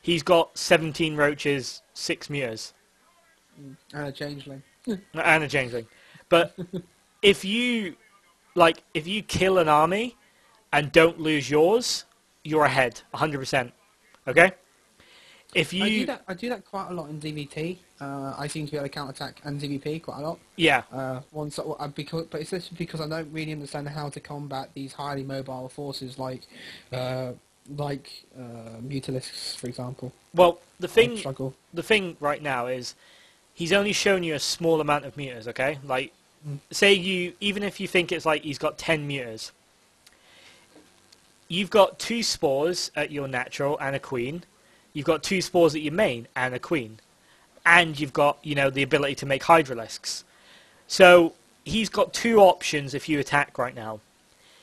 He's got 17 roaches, 6 mutas, And a changeling. and a changeling. But if you kill an army and don't lose yours, you're ahead, 100%. Okay? If you I do that quite a lot in DVT. I seem to be able to counterattack and DVP quite a lot. yeah, But it's just because I don't really understand how to combat these highly mobile forces like Mutalisks, for example. well, I struggle. the thing right now is he's only shown you a small amount of mutas, okay? Like, say even if you think it's like he's got 10 mutas, you've got 2 spores at your natural and a queen. You've got 2 spores at your main and a queen. And you've got, the ability to make hydralisks. So he's got 2 options if you attack right now.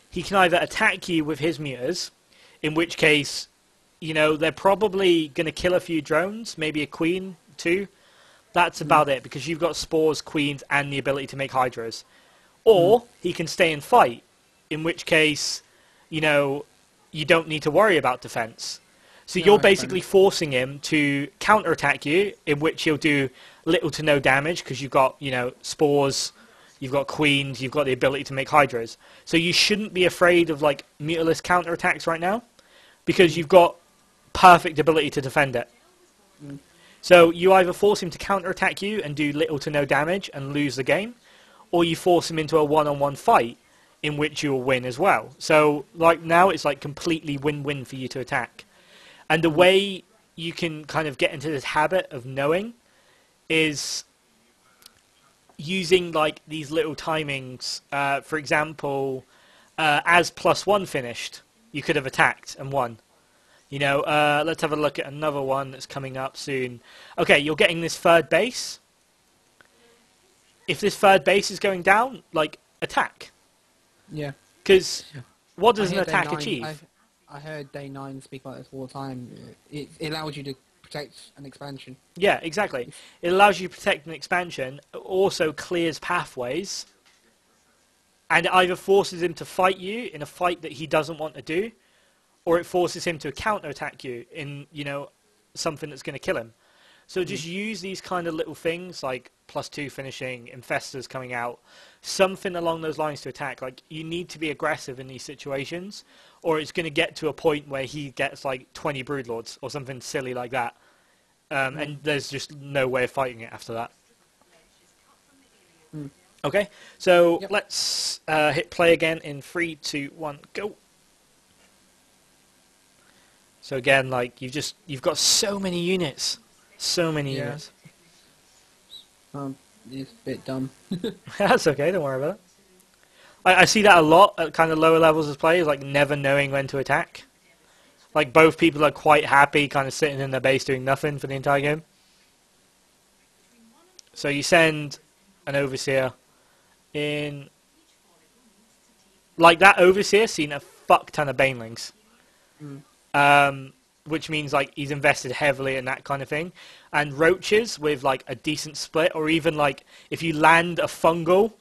He can either attack you with his mutas, in which case, they're probably going to kill a few drones, maybe a queen, 2. That's about it, because you've got spores, queens, and the ability to make hydras. Or he can stay and fight, in which case, you don't need to worry about defense. So you're basically forcing him to counterattack you, in which he'll do little to no damage, because you've got, spores, you've got queens, you've got the ability to make hydras. So you shouldn't be afraid of, Mutalisk counterattacks right now, because you've got perfect ability to defend it. So you either force him to counterattack you and do little to no damage and lose the game, or you force him into a one-on-one fight, in which you'll win as well. So, now it's, completely win-win for you to attack. And the way you can kind of get into this habit of knowing is using, these little timings. For example, as +1 finished, you could have attacked and won. Let's have a look at another one that's coming up soon. Okay, you're getting this 3rd base. If this 3rd base is going down, attack. Yeah. Because what does an attack achieve? I heard Day 9 speak about this all the time. It allows you to protect an expansion. Yeah, exactly. It allows you to protect an expansion, also clears pathways, and it either forces him to fight you in a fight that he doesn't want to do, or it forces him to counterattack you in, something that's going to kill him. So just use these kind of little things, like +2 finishing, infestors coming out, something along those lines to attack. You need to be aggressive in these situations, or it's going to get to a point where he gets 20 broodlords or something silly like that, and there's just no way of fighting it after that. Okay, so let's hit play again in 3, 2, 1, go. So again, you've got so many units. So many units. It's a bit dumb. That's okay, don't worry about it. I see that a lot at kind of lower levels of players, never knowing when to attack. Both people are quite happy kind of sitting in their base doing nothing for the entire game. So you send an Overseer in... that Overseer seen a fuck ton of Banelings. Which means he's invested heavily in that kind of thing, and roaches with a decent split, or even if you land a fungal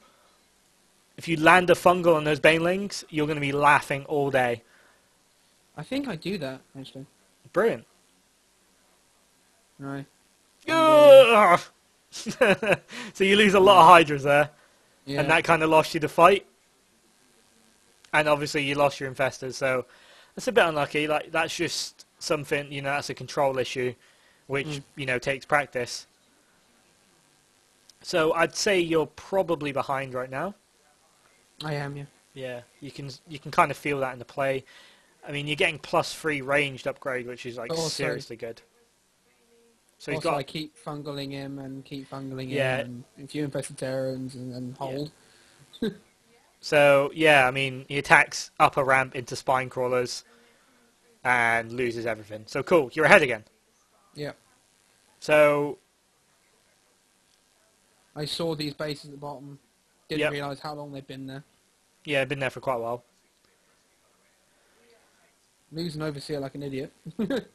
on those banelings, you're going to be laughing all day. I think I do that actually. Brilliant. Right. So you lose a lot of hydras there, and that kind of lost you the fight, and obviously you lost your infestors, so that's a bit unlucky. That's just something, that's a control issue, which, takes practice. So I'd say you're probably behind right now. I am, yeah. Yeah, you can kind of feel that in the play. I mean, you're getting +3 ranged upgrade, which is seriously good. So also, I keep fungaling him and keep fungaling him, and a few infested Terrans and hold. Yeah. So yeah, I mean, he attacks upper ramp into spine crawlers and loses everything. So cool, you're ahead again. Yeah. So I saw these bases at the bottom. Didn't realise how long they've been there. Yeah, been there for quite a while. Losing Overseer like an idiot. But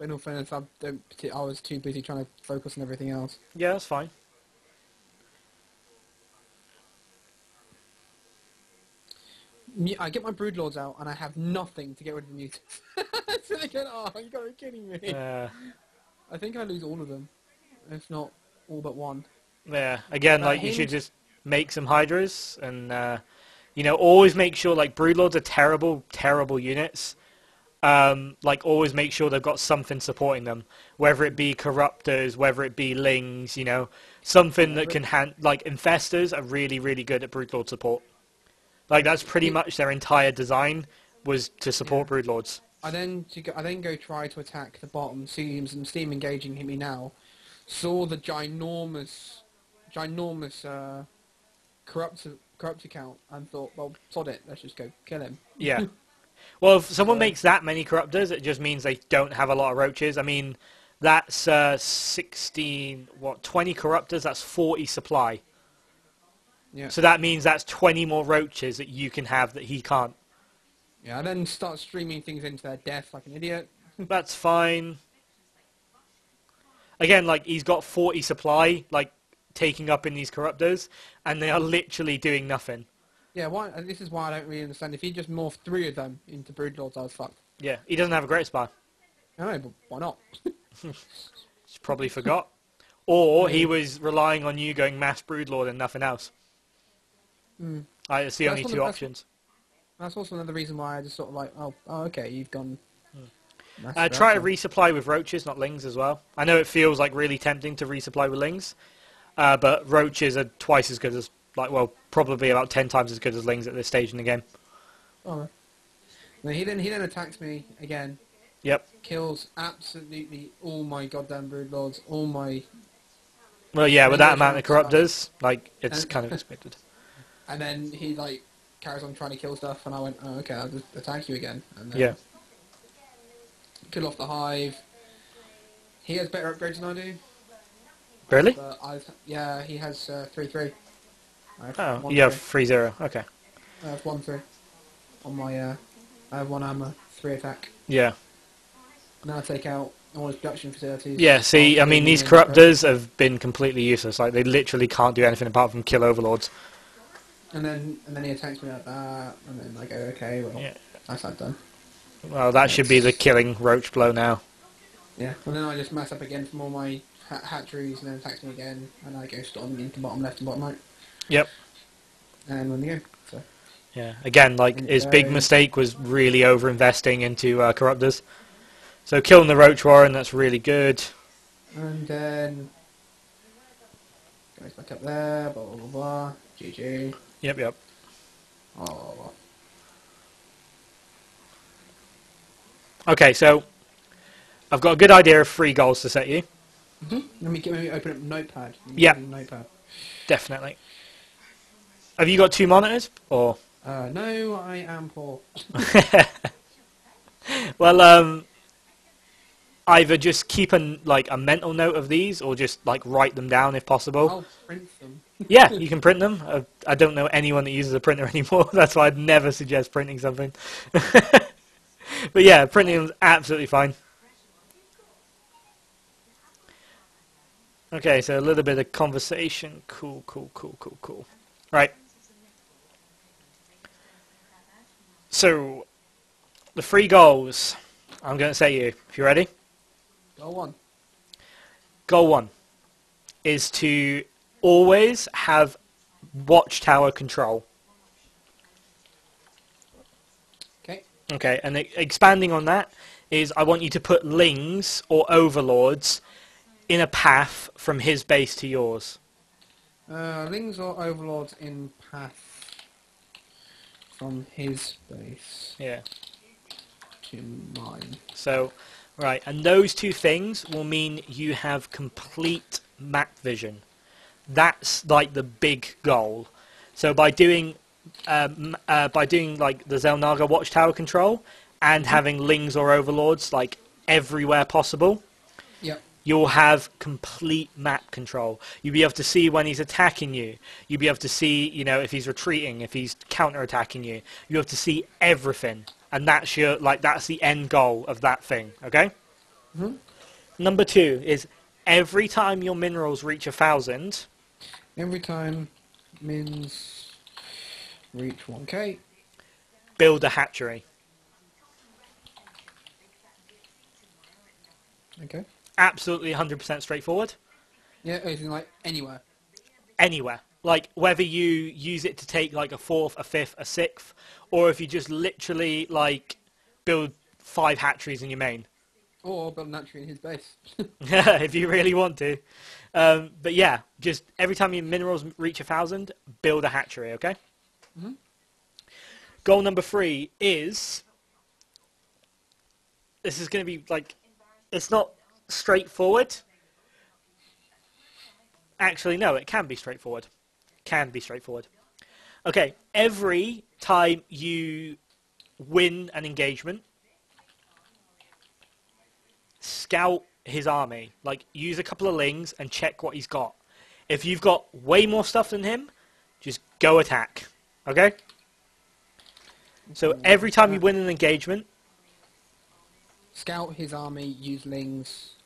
in all fairness, I was too busy trying to focus on everything else. Yeah, that's fine. I get my Broodlords out, and I have nothing to get rid of the mutants. So they go, oh, you gotta be kidding me. I think I lose all of them, if not all but one. Yeah, again, like, you him should just make some Hydras, and, you know, always make sure, like, Broodlords are terrible, terrible units. Like, always make sure they've got something supporting them, whether it be Corruptors, whether it be Lings, you know, something that can like, Infestors are really, really good at Broodlord support. Like, that's pretty much their entire design, was to support Broodlords. I then go try to attack the bottom, Steam engaging me now, saw the ginormous corruptor count, and thought, well, sod it, let's just go kill him. Yeah. Well, if someone makes that many Corruptors, it just means they don't have a lot of Roaches. I mean, that's 20 Corruptors, that's 40 supply. Yeah. So that means that's 20 more Roaches that you can have that he can't. Yeah, I then start streaming things into their death like an idiot. That's fine. Again, like, he's got 40 supply, like, taking up in these Corruptors, and they are literally doing nothing. Yeah, this is why I don't really understand. If he just morphed 3 of them into Broodlords, I was fucked. Yeah, he doesn't have a Great Spire. I know, but why not? He's probably forgot. Or he was relying on you going mass Broodlord and nothing else. It's the only two options. That's also another reason why I just sort of like, oh okay, you've gone... Try to resupply with Roaches, not Lings as well. I know it feels like really tempting to resupply with Lings, but Roaches are twice as good as, like, well, probably about 10 times as good as Lings at this stage in the game. Oh, no, he then attacks me again. Yep. Kills absolutely all my goddamn Broodlords, all my... Well, yeah, with that amount of Corruptors, like, it's kind of expected. And then he, like, carries on trying to kill stuff, and I went, oh, okay, I'll just attack you again. And then Yeah. Kill off the hive. He has better upgrades than I do. Really? But yeah, he has 3-3. Oh, you have 3-0, okay. I have 1-3 on my, I have 1 armor, 3 attack. Yeah. Now I take out all his production facilities. Yeah, see, I mean, these Corruptors have been completely useless. Like, they literally can't do anything apart from kill Overlords. And then he attacks me like that, and then I go, okay, well, that's that done. Well, that should be the killing Roach blow now. Yeah, and then I just mess up again from all my hatcheries, and then attacks me again, and I go storming into bottom left and bottom right. Yep. And win the game. So. Yeah, again, like, his big mistake was really over-investing into Corruptors. So killing the Roach Warren, that's really good. And then... goes back up there, blah blah blah blah, GG. Yep. Oh. Okay, so I've got a good idea of 3 goals to set you. Let me open up Notepad. Yeah. Notepad. Definitely. Have you got 2 monitors, or? No, I am poor. Well, either just keep a mental note of these, or just, like, write them down if possible. I'll print them. Yeah, you can print them. I don't know anyone that uses a printer anymore. That's why I'd never suggest printing something. But yeah, printing them's absolutely fine. Okay, so a little bit of conversation. Cool. Right. So, the 3 goals I'm going to say you. If you're ready? Goal 1. Goal 1 is to always have watchtower control. Okay, and expanding on that is I want you to put Lings or Overlords in a path from his base to yours. Lings or Overlords in path from his base to mine. So, right, and those 2 things will mean you have complete map vision. That's like the big goal. So by doing like the Zelnaga Watchtower control and having Lings or Overlords like everywhere possible, you'll have complete map control. You'll be able to see when he's attacking you. You'll be able to see, you know, if he's retreating, if he's counter-attacking you. You'll be able to see everything, and that's that's the end goal of that thing. Okay. Number 2 is every time your minerals reach 1,000. Every time mins reach 1k. build a hatchery. Okay. Absolutely 100% straightforward. Yeah, anything like anywhere. Anywhere. Like, whether you use it to take, like, a 4th, a 5th, a 6th, or if you just literally, like, build 5 hatcheries in your main. Or build naturally in his base. If you really want to. But yeah, just every time your minerals reach 1,000, build a hatchery, okay? Mm-hmm. Goal number 3 is... This is going to be, like... It's not straightforward. Actually, no, it can be straightforward. Can be straightforward. Okay, every time you win an engagement, scout his army. Like, use a couple of lings and check what he's got. If you've got way more stuff than him, just go attack. Okay? So every time you win an engagement... Scout his army, use lings.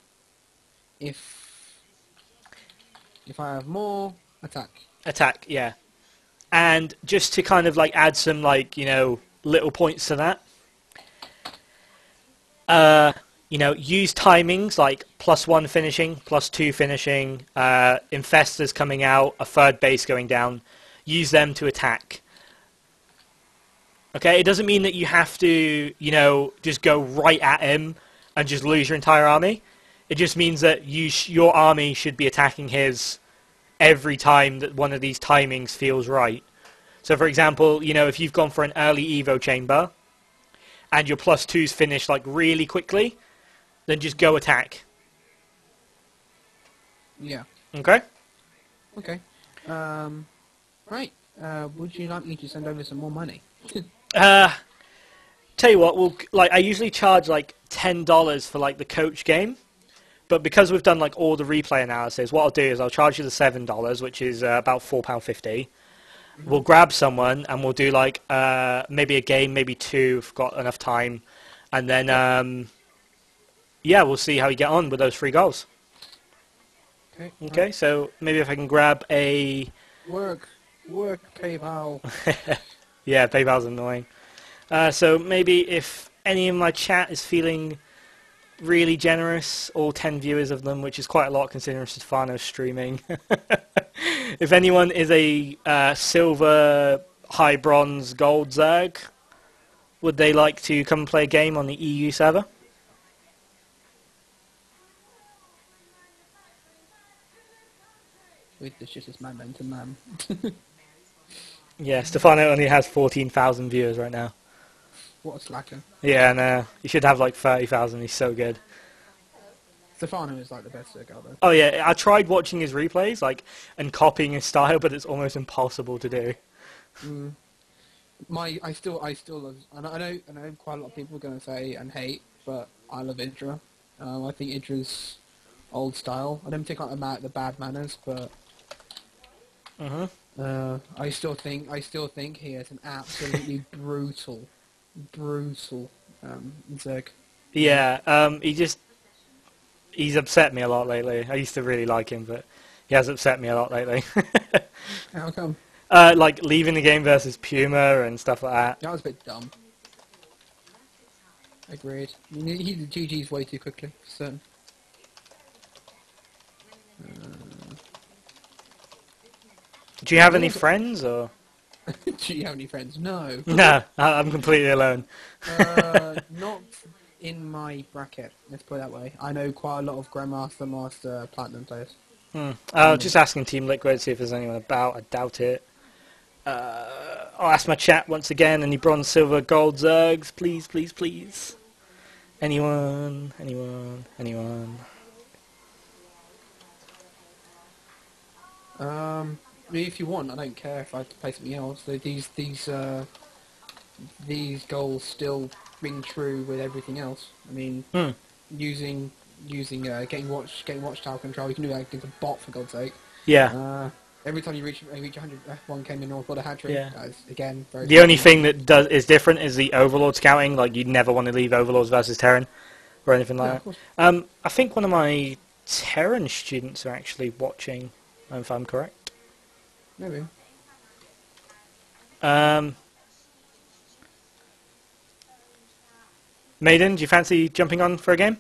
If I have more, attack. Attack, yeah. And just to kind of like add some like, you know, little points to that. You know, use timings like +1 finishing, +2 finishing, infestors coming out, a 3rd base going down. Use them to attack. Okay, it doesn't mean that you have to, you know, just go right at him and just lose your entire army. It just means that your army should be attacking his every time that one of these timings feels right. So, for example, you know, if you've gone for an early Evo chamber and your +2s finish like really quickly, then just go attack. Yeah. Okay? Okay. Right. Would you like me to send over some more money? Tell you what, I usually charge like $10 for like the coach game, but because we've done like all the replay analysis, what I'll do is I'll charge you the $7, which is about £4.50. We'll grab someone and we'll do like maybe a game, maybe 2 if we've got enough time, and then yeah, we'll see how you get on with those 3 goals. Okay. Okay, right. so maybe if I can grab a... Work, PayPal. Yeah, PayPal's annoying. So maybe if any of my chat is feeling really generous, all 10 viewers of them, which is quite a lot considering Stefano's streaming. If anyone is a silver, high bronze, gold Zerg, would they like to come and play a game on the EU server? With the shittest man to man. Yeah, Stefano only has 14,000 viewers right now. What a slacker. Yeah, no, he should have like 30,000, he's so good. Stefano is like the best Zerg out there. Oh yeah, I tried watching his replays, like, and copying his style, but it's almost impossible to do. Mm. I still love. I know quite a lot of people are going to say and hate, but I love Idra. I think Idra's old style. I don't particularly like the bad manners, but I still think he is an absolutely brutal Zerg. Yeah, he's upset me a lot lately. I used to really like him, but he has upset me a lot lately. How come? Like leaving the game versus Puma and stuff like that. That was a bit dumb. Agreed. He did GG's way too quickly, for certain. Do you have any friends, or? Do you have any friends? No. No, I'm completely alone. Not in my bracket, let's put it that way. I know quite a lot of Grandmaster, Master, Platinum players. Just asking Team Liquid, see if there's anyone about. I doubt it. I'll ask my chat once again. Any bronze, silver, gold Zergs? Please, please, please. Anyone? Anyone? Anyone? If you want, I don't care if I have to play something else. These goals still ring true with everything else. I mean, using getting watchtower control, you can do that against a bot, for God's sake. Yeah. Every time you reach 100, one came in North, got a hat trick. Yeah. That is, again, very. The only thing that is different is the Overlord scouting. Like, you'd never want to leave Overlords versus Terran or anything like that. I think one of my Terran students are actually watching, if I'm correct. Maybe. Maiden, do you fancy jumping on for a game?